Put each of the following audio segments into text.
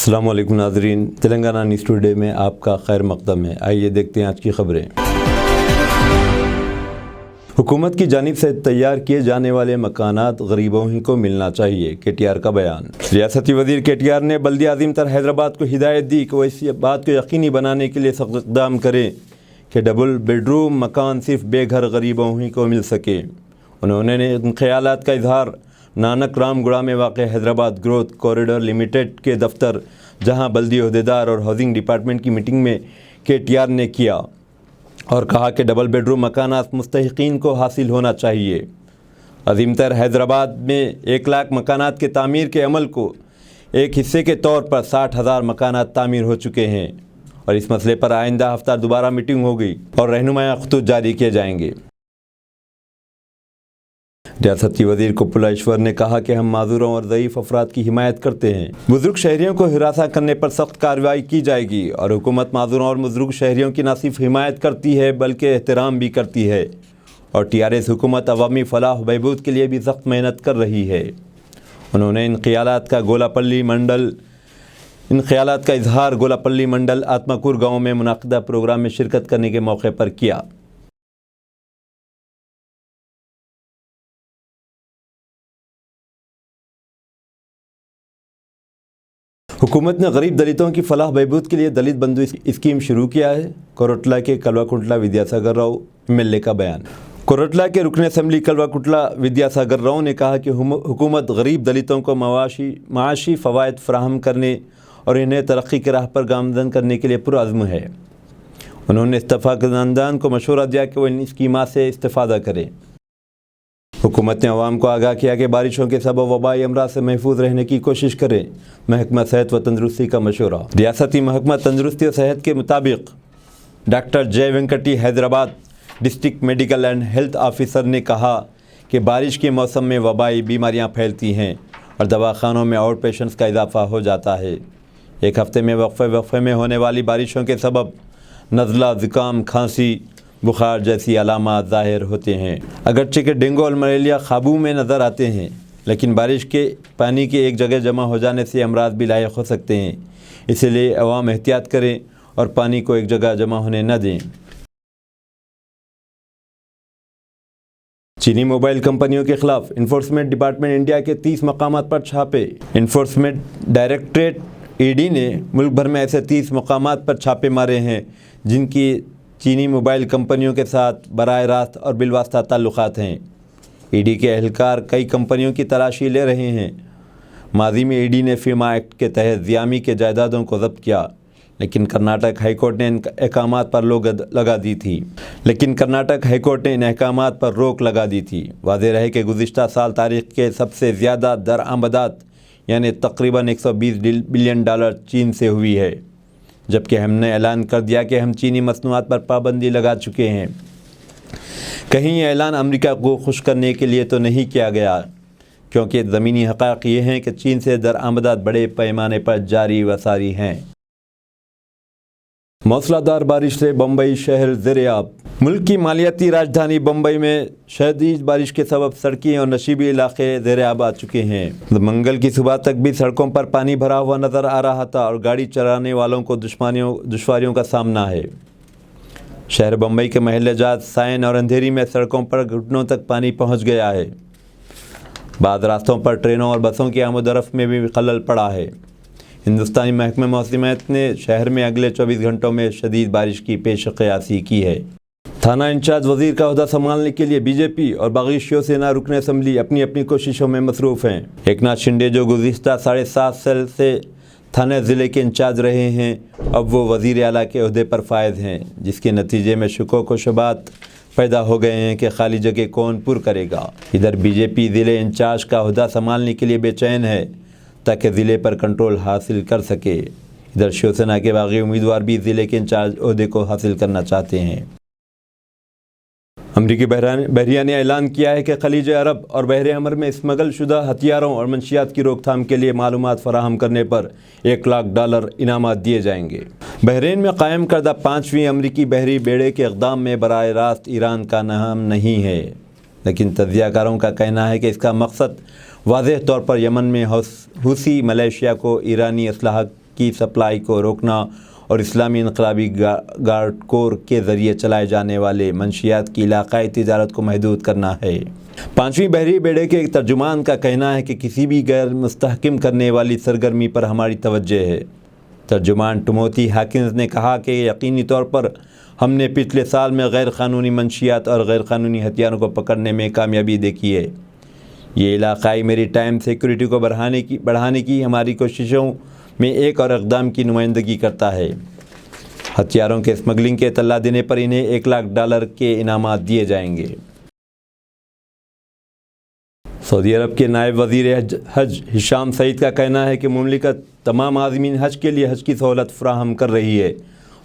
السلام علیکم ناظرین، تلنگانہ نیوز ٹوڈے میں آپ کا خیر مقدم ہے۔ آئیے دیکھتے ہیں آج کی خبریں۔ حکومت کی جانب سے تیار کیے جانے والے مکانات غریبوں ہی کو ملنا چاہیے، کے ٹی آر کا بیان۔ ریاستی وزیر کے ٹی آر نے بلدیہ عظیم تر حیدرآباد کو ہدایت دی کہ وہ اس بات کو یقینی بنانے کے لیے سخت اقدام کریں کہ ڈبل بیڈ روم مکان صرف بے گھر غریبوں ہی کو مل سکے۔ انہوں نے ان خیالات کا اظہار نانک رام گڑھا میں واقع حیدرآباد گروتھ کوریڈور لمیٹڈ کے دفتر، جہاں بلدی عہدیدار اور ہاؤسنگ ڈپارٹمنٹ کی میٹنگ میں کے ٹی آر نے کیا اور کہا کہ ڈبل بیڈ روم مکانات مستحقین کو حاصل ہونا چاہیے۔ عظیم تر حیدرآباد میں 1 لاکھ مکانات کے تعمیر کے عمل کو ایک حصے کے طور پر 60,000 مکانات تعمیر ہو چکے ہیں اور اس مسئلے پر آئندہ ہفتہ دوبارہ میٹنگ ہوگی اور رہنمائی خطوط جاری کیے جائیں گے۔ ریاستی وزیر کپلا ایشور نے کہا کہ ہم معذوروں اور ضعیف افراد کی حمایت کرتے ہیں۔ بزرگ شہریوں کو ہراساں کرنے پر سخت کارروائی کی جائے گی اور حکومت معذوروں اور بزرگ شہریوں کی نہ صرف حمایت کرتی ہے بلکہ احترام بھی کرتی ہے، اور ٹی آر ایس حکومت عوامی فلاح و بہبود کے لیے بھی سخت محنت کر رہی ہے۔ انہوں نے ان خیالات کا اظہار گولاپلی منڈل آتماکور گاؤں میں منعقدہ پروگرام میں شرکت کرنے کے موقع پر کیا۔ حکومت نے غریب دلتوں کی فلاح بہبود کے لیے دلت بندھو اسکیم شروع کیا ہے۔ کوروٹلا کے کلوا کنٹلا ودیا ساگر راؤ ایم ایل اے کا بیان۔ کوروٹلا کے رکن اسمبلی کلوا کنٹلا ودیا ساگر راؤ نے کہا کہ حکومت غریب دلتوں کو معاشی فوائد فراہم کرنے اور انہیں ترقی کی راہ پر گامزن کرنے کے لیے پرعزم ہے۔ انہوں نے استفاق کنندگان کو مشورہ دیا کہ وہ ان اسکیمات سے استفادہ کریں۔ حکومت نے عوام کو آگاہ کیا کہ بارشوں کے سبب وبائی امراض سے محفوظ رہنے کی کوشش کریں۔ محکمہ صحت و تندرستی کا مشورہ۔ ریاستی محکمہ تندرستی و صحت کے مطابق doctor J Venkati Hyderabad district medical and health officer نے کہا کہ بارش کے موسم میں وبائی بیماریاں پھیلتی ہیں اور دواخانوں میں آؤٹ پیشنٹس کا اضافہ ہو جاتا ہے۔ ایک ہفتے میں وقفے میں ہونے والی بارشوں کے سبب نزلہ، زکام، کھانسی، بخار جیسی علامات ظاہر ہوتے ہیں۔ اگرچہ کہ ڈینگو اور ملیریا قابو میں نظر آتے ہیں، لیکن بارش کے پانی کے ایک جگہ جمع ہو جانے سے امراض بھی لاحق ہو سکتے ہیں۔ اسی لیے عوام احتیاط کریں اور پانی کو ایک جگہ جمع ہونے نہ دیں۔ چینی موبائل کمپنیوں کے خلاف انفورسمنٹ ڈپارٹمنٹ انڈیا کے 30 مقامات پر چھاپے۔ انفورسمنٹ ڈائریکٹریٹ ای ڈی نے ملک بھر میں ایسے 30 مقامات پر چھاپے مارے ہیں جن کی چینی موبائل کمپنیوں کے ساتھ براہ راست اور بالواسطہ تعلقات ہیں۔ ای ڈی کے اہلکار کئی کمپنیوں کی تلاشی لے رہے ہیں۔ ماضی میں ای ڈی نے فیما ایکٹ کے تحت زیامی کے جائیدادوں کو ضبط کیا، لیکن کرناٹک ہائی کورٹ نے ان احکامات پر روک لگا دی تھی۔ واضح رہے کہ گزشتہ سال تاریخ کے سب سے زیادہ درآمدات یعنی تقریباً $120 بلین چین سے ہوئی ہے، جبکہ ہم نے اعلان کر دیا کہ ہم چینی مصنوعات پر پابندی لگا چکے ہیں۔ کہیں یہ اعلان امریکہ کو خوش کرنے کے لیے تو نہیں کیا گیا، کیونکہ زمینی حقائق یہ ہیں کہ چین سے درآمدات بڑے پیمانے پر جاری و ساری ہیں۔ موسلا دھار بارش سے بمبئی شہر زیر آب۔ ملک کی مالیاتی راجدھانی بمبئی میں شدید بارش کے سبب سڑکیں اور نشیبی علاقے زیر آب آ چکے ہیں۔ منگل کی صبح تک بھی سڑکوں پر پانی بھرا ہوا نظر آ رہا تھا اور گاڑی چلانے والوں کو دشواریوں کا سامنا ہے۔ شہر بمبئی کے محلہ جات سائن اور اندھیری میں سڑکوں پر گھٹنوں تک پانی پہنچ گیا ہے۔ بعض راستوں پر ٹرینوں اور بسوں کی آمد و رفت میں بھی خلل پڑا ہے۔ ہندوستانی محکمہ موسمیات نے شہر میں اگلے 24 گھنٹوں میں شدید بارش کی پیش قیاسی کی ہے۔ تھانہ انچارج وزیر کا عہدہ سنبھالنے کے لیے بی جے پی اور باقی شیو سینا رکن اسمبلی اپنی اپنی کوششوں میں مصروف ہیں۔ ایکناتھ شنڈے جو گزشتہ 7.5 سال سے تھانے ضلع کے انچارج رہے ہیں، اب وہ وزیر اعلیٰ کے عہدے پر فائز ہیں، جس کے نتیجے میں شکوک و شبہات پیدا ہو گئے ہیں کہ خالی جگہ کون پر کرے گا۔ ادھر بی جے پی ضلع انچارج کا عہدہ سنبھالنے کے لیے بے چین ہے تاکہ ضلع پر کنٹرول حاصل کر سکے۔ ادھر شیو سینا کے باغی امیدوار بھی ضلع کے انچارج عہدے کو حاصل کرنا چاہتے ہیں۔ امریکی بحریہ نے اعلان کیا ہے کہ خلیج عرب اور بحر احمر میں اسمگل شدہ ہتھیاروں اور منشیات کی روک تھام کے لیے معلومات فراہم کرنے پر $1 لاکھ انعامات دیے جائیں گے۔ بحرین میں قائم کردہ 5ویں امریکی بحری بیڑے کے اقدام میں براہ راست ایران کا نام نہیں ہے، لیکن تجزیہ کاروں کا کہنا ہے کہ اس کا مقصد واضح طور پر یمن میں حوثی ملیشیا کو ایرانی اسلحہ کی سپلائی کو روکنا اور اسلامی انقلابی گارڈ کور کے ذریعے چلائے جانے والے منشیات کی علاقائی تجارت کو محدود کرنا ہے۔ 5ویں بحری بیڑے کے ایک ترجمان کا کہنا ہے کہ کسی بھی غیر مستحکم کرنے والی سرگرمی پر ہماری توجہ ہے۔ ترجمان ٹموتھی ہاکنز نے کہا کہ یقینی طور پر ہم نے پچھلے سال میں غیر قانونی منشیات اور غیر قانونی ہتھیاروں کو پکڑنے میں کامیابی دیکھی ہے۔ یہ علاقائی میری ٹائم سیکورٹی کو بڑھانے کی ہماری کوششوں میں ایک اور اقدام کی نمائندگی کرتا ہے۔ ہتھیاروں کے اسمگلنگ کے اطلاع دینے پر انہیں $1,00,000 کے انعامات دیے جائیں گے۔ سعودی عرب کے نائب وزیر حج ہشام سعید کا کہنا ہے کہ مملکت تمام عازمین حج کے لیے حج کی سہولت فراہم کر رہی ہے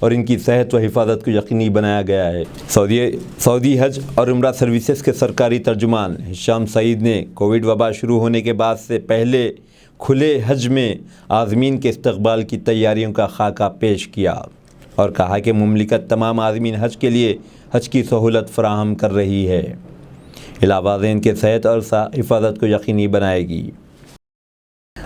اور ان کی صحت و حفاظت کو یقینی بنایا گیا ہے۔ سعودی حج اور عمرہ سروسز کے سرکاری ترجمان ہشام سعید نے کووڈ وبا شروع ہونے کے بعد سے پہلے کھلے حج میں عازمین کے استقبال کی تیاریوں کا خاکہ پیش کیا اور کہا کہ مملکت تمام عازمین حج کے لیے حج کی سہولت فراہم کر رہی ہے، علاوہ ازیں کے صحت اور حفاظت کو یقینی بنائے گی۔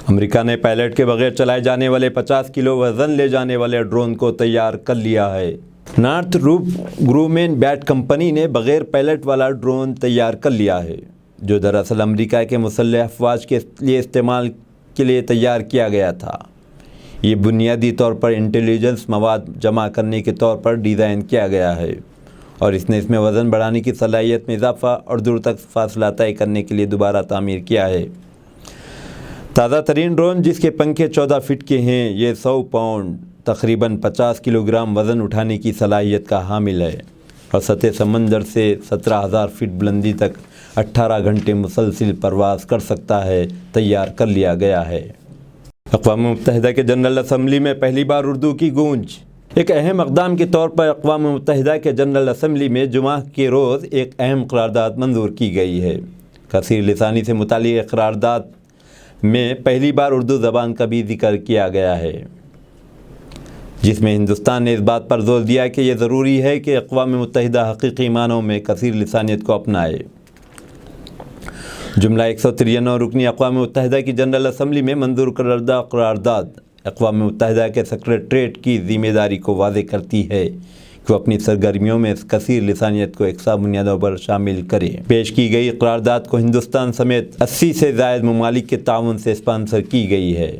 امریکہ نے پائلٹ کے بغیر چلائے جانے والے 50 کلو وزن لے جانے والے ڈرون کو تیار کر لیا ہے۔ نارتھ روپ گرومین بیٹ کمپنی نے بغیر پائلٹ والا ڈرون تیار کر لیا ہے، جو دراصل امریکہ کے مسلح افواج کے لیے استعمال کے لیے تیار کیا گیا تھا۔ یہ بنیادی طور پر انٹیلیجنس مواد جمع کرنے کے طور پر ڈیزائن کیا گیا ہے اور اس میں وزن بڑھانے کی صلاحیت میں اضافہ اور دور تک فاصلہ طے کرنے کے لیے دوبارہ تعمیر کیا ہے۔ تازہ ترین ڈرون، جس کے پنکھے 14 فٹ کے ہیں، یہ 100 پاؤنڈ تقریباً 50 کلو گرام وزن اٹھانے کی صلاحیت کا حامل ہے اور سطح سمندر سے 17,000 فٹ بلندی تک 18 گھنٹے مسلسل پرواز کر سکتا ہے۔ تیار کر لیا گیا ہے۔ اقوام متحدہ کے جنرل اسمبلی میں پہلی بار اردو کی گونج۔ ایک اہم اقدام کے طور پر اقوام متحدہ کے جنرل اسمبلی میں جمعہ کے روز ایک اہم قرارداد منظور کی گئی ہے۔ کثیر لسانی سے متعلق قرارداد میں پہلی بار اردو زبان کا بھی ذکر کیا گیا ہے، جس میں ہندوستان نے اس بات پر زور دیا کہ یہ ضروری ہے کہ اقوام متحدہ حقیقی معنوں میں کثیر لسانیت کو اپنائے۔ جملہ 193 رکنی اقوام متحدہ کی جنرل اسمبلی میں منظور کردہ قرارداد اقوام متحدہ کے سیکریٹریٹ کی ذمہ داری کو واضح کرتی ہے کہ وہ اپنی سرگرمیوں میں کثیر لسانیت کو یکساں بنیادوں پر شامل کرے۔ پیش کی گئی قرارداد کو ہندوستان سمیت 80 سے زائد ممالک کے تعاون سے اسپانسر کی گئی ہے۔